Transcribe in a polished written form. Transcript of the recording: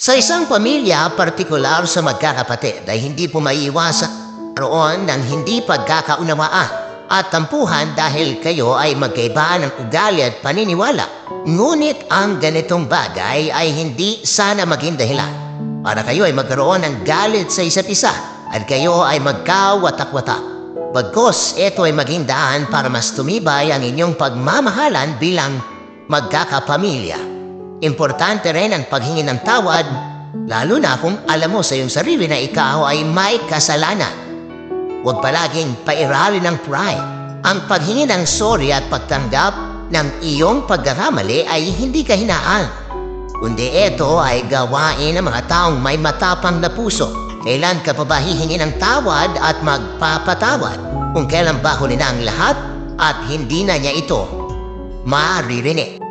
Sa isang pamilya, partikular sa magkakapatid ay hindi po maiiwasan roon ng hindi pagkakaunawaan at tampuhan dahil kayo ay magkaiba ng ugali at paniniwala. Ngunit ang ganitong bagay ay hindi sana maging dahilan para kayo ay magkaroon ng galit sa isa't isa at kayo ay magkawatak-watak. Bagkus ito ay maging daan para mas tumibay ang inyong pagmamahalan bilang magkakapamilya. Importante rin ang paghingi ng tawad, lalo na kung alam mo sa iyong sarili na ikaw ay may kasalanan. Huwag palaging pairalin ng pride. Ang paghingi ng sorry at pagtanggap ng iyong pagkakamali ay hindi kahinaan, kundi ito ay gawain ng mga taong may matapang na puso. Kailan ka pa ba hihingi ng tawad at magpapatawad kung kailan ba huli na ang lahat at hindi na niya ito maririnig?